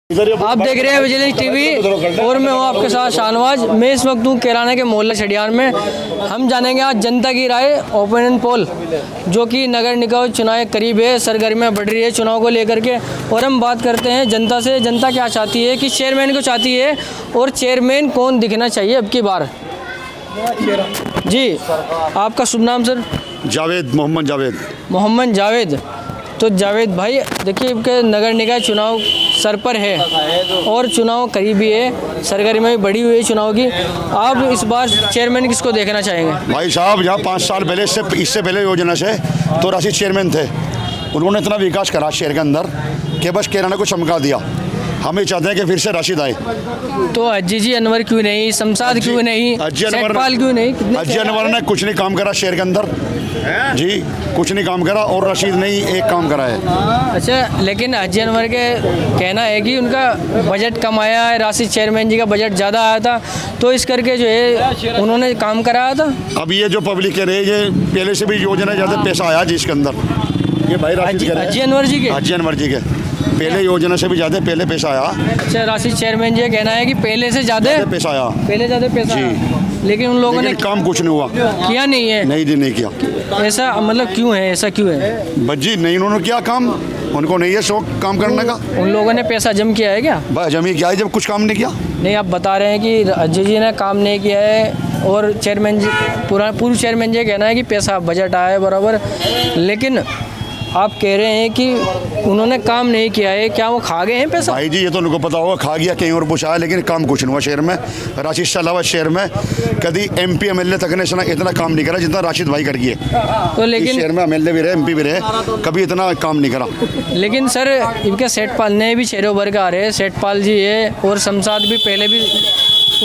आप देख रहे हैं विजिलेंस टीवी और मैं हूँ आपके साथ शाहनवाज। मैं इस वक्त हूँ कैराना के मोहल्ला छड़ियार में। हम जानेंगे आज जनता की राय ओपिनियन पोल, जो कि नगर निकाय चुनाव करीब है, सरगर्मियाँ बढ़ रही है चुनाव को लेकर के। और हम बात करते हैं जनता से, जनता क्या चाहती है, कि चेयरमैन को चाहती है और चेयरमैन कौन दिखना चाहिए अब की बार। जी, आपका शुभ नाम सर? जावेद, मोहम्मद जावेद। मोहम्मद जावेद। तो जावेद भाई, देखिए कि नगर निकाय चुनाव सर पर है और चुनाव करीबी है, सरगर्मी भी बढ़ी हुई है चुनाव की। आप इस बार चेयरमैन किसको देखना चाहेंगे? भाई साहब, यहाँ 5 साल पहले इससे पहले योजना से तो राशिद चेयरमैन थे। उन्होंने इतना विकास करा शहर के अंदर कि बस कैराना को चमका दिया। हम ये चाहते हैं कि फिर से राशिद आए। तो अजीजी अनवर क्यों नहीं, शमशाद क्यों नहीं, सेठपाल क्यों नहीं? अजी अनवर ने कुछ नहीं काम करा शहर के अंदर जी, कुछ नहीं काम करा, और राशिद ने ही एक काम करा है। अच्छा, लेकिन अजी अनवर के कहना है कि उनका बजट कम आया है, राशिद चेयरमैन जी का बजट ज़्यादा आया था, तो इस करके जो है उन्होंने काम कराया था। अब ये जो पब्लिक कह रहे हैं, ये पहले से भी योजना ज़्यादा पैसा आया जिसके अंदर, ये भाई राशिद अजी अनवर जी के, अजी अनवर जी के पहले योजना से भी ज़्यादा पहले पैसा आया। अच्छा, राशिद चेयरमैन जी का कहना है कि पहले से ज़्यादा पैसा आया, पहले ज़्यादा पैसा आया। लेकिन उन लोगों ने काम कुछ नहीं हुआ, किया नहीं है। नहीं किया। ऐसा मतलब क्यों है, ऐसा क्यों है? बज्जी नहीं, उन्होंने किया काम, उनको नहीं है शौक काम करने का। उन लोगों ने पैसा जम किया है क्या? बस जमी किया है, जब कुछ काम नहीं किया। नहीं, आप बता रहे हैं कि अजय जी ने काम नहीं किया है और चेयरमैन जी पूर्व चेयरमैन जी कहना है कि पैसा बजट आया है बराबर, लेकिन आप कह रहे हैं कि उन्होंने काम नहीं किया है। क्या वो खा गए हैं पैसा? भाई जी, ये तो उनको पता होगा, खा गया कहीं और पूछा है, लेकिन काम कुछ नहीं हुआ शहर में। राशिद से अलावा शहर में कभी MP MLA तक ने इतना काम नहीं करा जितना राशिद भाई कर गए। तो लेकिन शहर में MLA भी रहे, MP भी रहे, कभी इतना काम नहीं करा। लेकिन सर, इनके सेठपाल ने भी शेरों भर का आ रहे हैं, सेठपाल जी है और शमशाद भी पहले भी,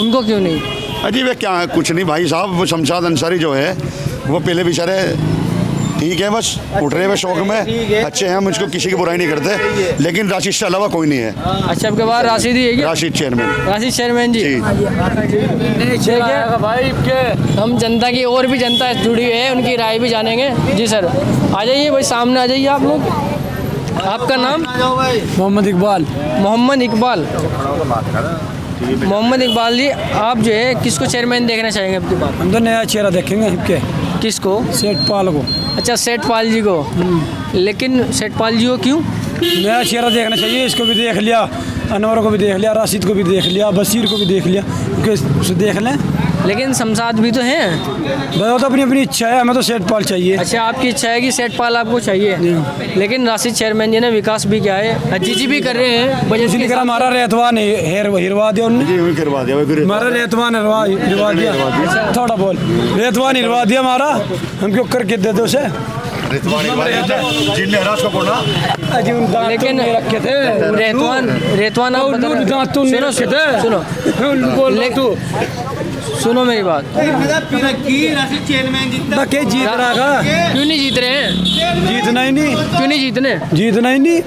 उनको क्यों नहीं? अजी वे क्या है, कुछ नहीं भाई साहब, वो शमशाद अंसारी जो है वो पहले बेचारे ठीक है, बस उठ रहे हुए शौक में अच्छे हैं, मुझको किसी की बुराई नहीं करते, लेकिन राशिद से अलावा कोई नहीं है। अच्छा, आपके बाद राशिद ही है क्या? राशिद चेयरमैन जी। हम जनता की और भी जनता जुड़ी है, उनकी राय भी जानेंगे। जी सर, आ जाइए भाई, सामने आ जाइए आप लोग। आपका नाम? मोहम्मद इकबाल। मोहम्मद इकबाल। मोहम्मद इकबाल जी, आप जो है किसको चेयरमैन देखना चाहेंगे अब की बार? हम तो नया चेहरा देखेंगे। किसको? सेठपाल को। अच्छा, सेठपाल जी को। लेकिन सेठपाल जी को क्यों? नया चेहरा देखना चाहिए। इसको भी देख लिया, अनवर को भी देख लिया, राशिद को भी देख लिया, बशीर को भी देख लिया, उसे देख लें। लेकिन शमशाद भी तो हैं। बताओ, तो अपनी अपनी इच्छा है, हमें तो सेठपाल चाहिए। अच्छा, आपकी इच्छा है कि सेठपाल आपको चाहिए, लेकिन राशिद चेयरमैन जी ने विकास भी किया है, अजीजी भी कर रहे हैं, बजट इसलिए हमारा रेतवान हिरवा दिया उन्होंने, हमारा रेतवान हिरवा दिया। थोड़ा बोल, रेतवान हिरवा दिया हमारा, हम क्यों करके दे दो उसे। लेकिन रखे थे रेतवान सुनो मेरी बात। जीत रहा, क्यों नहीं जीत रहे हैं? जीतना ही नहीं। क्यों नहीं जीतना ही नहीं।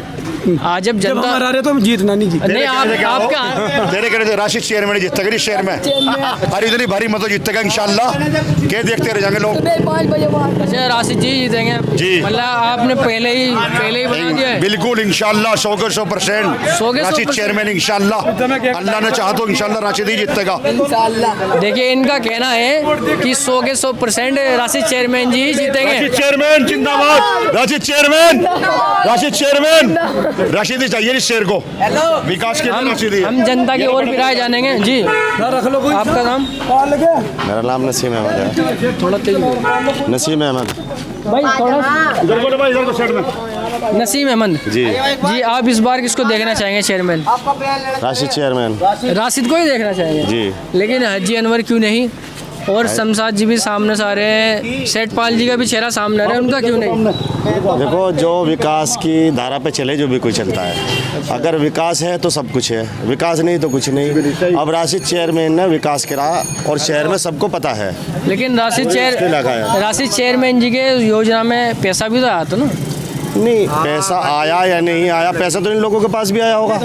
आज जब जनता हमारा रहे तो हम जीतना नहीं जीते। नहीं, आपका तेरे करे राशिद चेयरमैन जीतेगा इस शहर में, अरे इतनी भारी मत जीतेगा इंशाल्लाह, के देखते रह जाएंगे लोग। अच्छा, राशिद जी जीतेंगे जी, मतलब आपने पहले ही बना दिया है? बिल्कुल इंशाल्लाह 100% राशिद चेयरमैन इंशाल्लाह, अल्लाह ने चाहा तो इंशाल्लाह राशिद ही जीतेगा। देखिए, इनका कहना है कि 100 के 100% राशिद चेयरमैन जी ही जीतेंगे। राशिद चेयरमैन जिंदाबाद, राशिद चेयरमैन राशिद ही चाहिए इस शहर को विकास के लिए। हम जनता की और भी राय जानेंगे। जी, रख लो। आपका नाम? मेरा नाम नसीम अहमद है। थोड़ा तेज। नसीम अहमद भाई, थोड़ा नसीम अहमद जी। आप इस बार किसको देखना चाहेंगे चेयरमैन? राशिद चेयरमैन। राशिद को ही देखना चाहेंगे जी। लेकिन हाजी अनवर क्यों नहीं? और शमशाद जी भी सामने से आ रहे हैं, सेठपाल जी का भी चेहरा सामने आ रहा है, उनका क्यों नहीं? देखो, जो विकास की धारा पे चले जो भी कुछ चलता है, अगर विकास है तो सब कुछ है, विकास नहीं तो कुछ नहीं। अब राशिद चेयरमैन ने विकास करा और शहर में सबको पता है। लेकिन राशिद चेयरमैन जी के योजना में पैसा भी तो आया था ना? नहीं पैसा आया या नहीं आया, पैसा तो इन लोगों के पास भी आया होगा।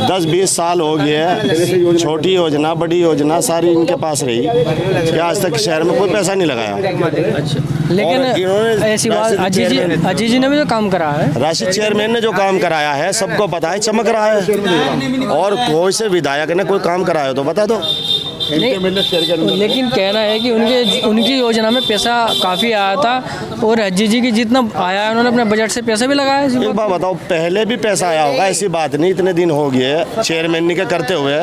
10-20 साल हो गए हैं, छोटी योजना बड़ी योजना सारी इनके पास रही, क्या आज तक शहर में कोई पैसा नहीं लगाया। लेकिन और इन्होंने ऐसी बात राशिद अजीत जी ने भी तो काम करा है। राशिद चेयरमैन ने जो काम कराया है सबको पता है, चमक रहा है। और कोई से विधायक ने कोई काम कराया हो तो बता दो। लेकिन कहना है कि उनकी योजना में पैसा काफ़ी आया था और अजीत जी की जितना आया है उन्होंने अपने बजट से पैसा भी लगाया है। एक बात बताओ, पहले भी पैसा आया होगा, ऐसी बात नहीं। इतने दिन हो गए चेयरमैन के करते हुए,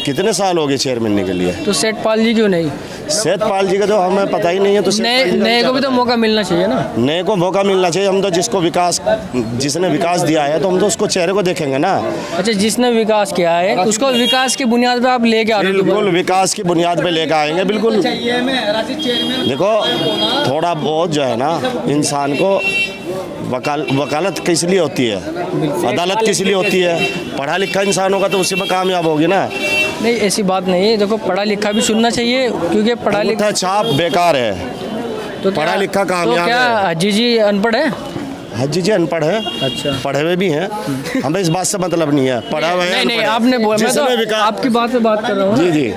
कितने साल हो गए चेयरमैन के लिए। तो सेठपाल जी क्यों नहीं? सेठपाल जी का तो हमें पता ही नहीं है। तो नए को भी तो मौका मिलना चाहिए ना। नए को मौका मिलना चाहिए। हम तो जिसने विकास दिया है तो हम तो उसको चेहरे को देखेंगे ना। अच्छा, जिसने विकास किया है उसको विकास की बुनियाद पे आप लेके आ रहे हो। बिल्कुल विकास की बुनियाद पे लेकर आएंगे, बिल्कुल। देखो थोड़ा बहुत जो है ना, इंसान को वकालत किस लिए होती है, अदालत किस लिए होती है। पढ़ा लिखा इंसान होगा तो उसी में कामयाब होगी ना। नहीं, ऐसी बात नहीं है। देखो पढ़ा लिखा भी सुनना चाहिए, क्योंकि पढ़ा लिखा छाप बेकार है, तो पढ़ा लिखा कामयाब तो क्या है। अजीत जी अनपढ़ है? हाजी जी अनपढ़ है। अच्छा, पढ़े हुए भी हैं, हमें इस बात से मतलब नहीं है। पढ़ा हुआ है नहीं आपने बोला, मैं तो आपकी बात पे बात कर रहा हूँ। जी जी,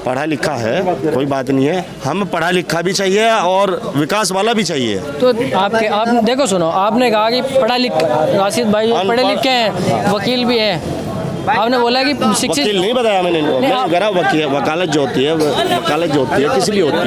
पढ़ा लिखा है, कोई बात नहीं है। हम पढ़ा लिखा भी चाहिए और विकास वाला भी चाहिए। तो आप देखो सुनो, आपने कहा कि पढ़ा लिखा, राशिद भाई पढ़े लिखे हैं, वकील भी है। आपने बोला कि शिक्षित वकील नहीं बताया मैंने इनको। मैं कह रहा हूं वकालत जो होती है, वकालत जो होती है किस लिए होती है?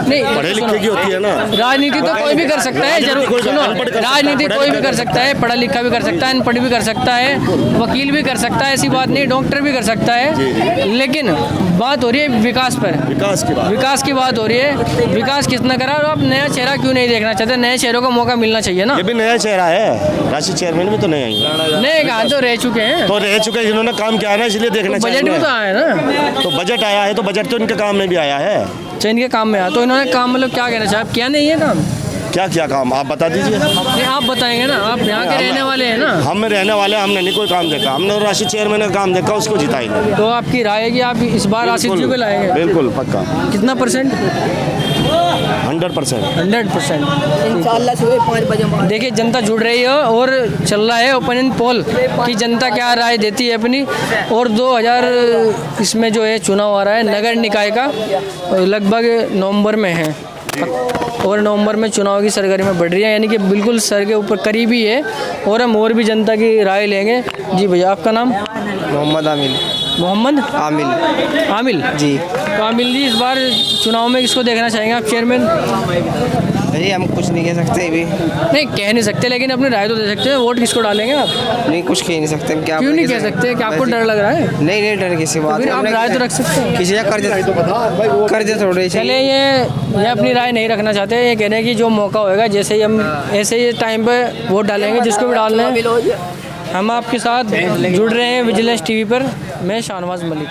नहीं, पढ़े लिखे की होती है ना। राजनीति तो कोई भी कर सकता है, जरूर सुनो, राजनीति कोई भी कर सकता है, पढ़ा लिखा भी कर सकता है, अनपढ़ भी कर सकता है, वकील भी कर सकता है, ऐसी बात नहीं, डॉक्टर भी कर सकता है। लेकिन बात हो रही है विकास पर, विकास की बात हो रही है। विकास कितना करा और आप नया चेहरा क्यों नहीं देखना चाहते? नए चेहरों को मौका मिलना चाहिए ना। ये भी नया चेहरा है, राशिद चेयरमैन भी तो नए हैं। नए कहाँ तो रह चुके हैं, तो रह चुके, जिन्होंने काम किया है ना, इसलिए देखना चाहिए। बजट भी तो आया है ना। तो बजट आया है तो बजट तो इनके काम में भी आया है। इनके काम में आया तो इन्होंने काम मतलब क्या कहना चाहिए? क्या नहीं है काम? क्या काम आप बता दीजिए। नहीं, आप बताएंगे ना, आप यहाँ के रहने वाले हैं ना। हम रहने वाले, हमने नहीं कोई काम देखा। हमने राशिद चेयरमैन का काम देखा, उसको जिताएंगे। तो आपकी राय है कि आप इस बार राशिद जी को लाएंगे? बिल्कुल पक्का। कितना परसेंट? 100%। 100%। इंशाल्लाह सुबह 5 बजे। देखिए जनता जुड़ रही है और चल रहा है ओपिनियन पोल कि जनता क्या राय देती है अपनी। और 2000 इसमें जो है चुनाव आ रहा है नगर निकाय का, लगभग नवंबर में है और नवंबर में चुनाव की सरगर्मियाँ बढ़ रही है, यानी कि बिल्कुल सर के ऊपर करीबी है। और हम और भी जनता की राय लेंगे। जी भैया, आपका नाम? मोहम्मद आमिल। मोहम्मद आमिल जी। तो आमिल जी, इस बार चुनाव में किसको देखना चाहेंगे आप चेयरमैन? जी हम कुछ नहीं कह सकते अभी। नहीं कह नहीं सकते, लेकिन अपनी राय तो दे सकते हैं। वोट किसको डालेंगे आप? नहीं कुछ कह नहीं सकते। क्या क्यों नहीं कह सकते? क्या आपको डर लग रहा है? नहीं डर किसी बात। फिर आप राय तो रख सकते हैं। किसी का कर्ज थोड़े। चले, ये अपनी राय नहीं रखना चाहते। ये कह रहे हैं कि जो मौका होएगा, जैसे ही हम ऐसे ही टाइम पे वोट डालेंगे, जिसको भी डालना है। हम आपके साथ जुड़ रहे हैं विजिलेंस टीवी पर। मैं शाहनवाज मलिक।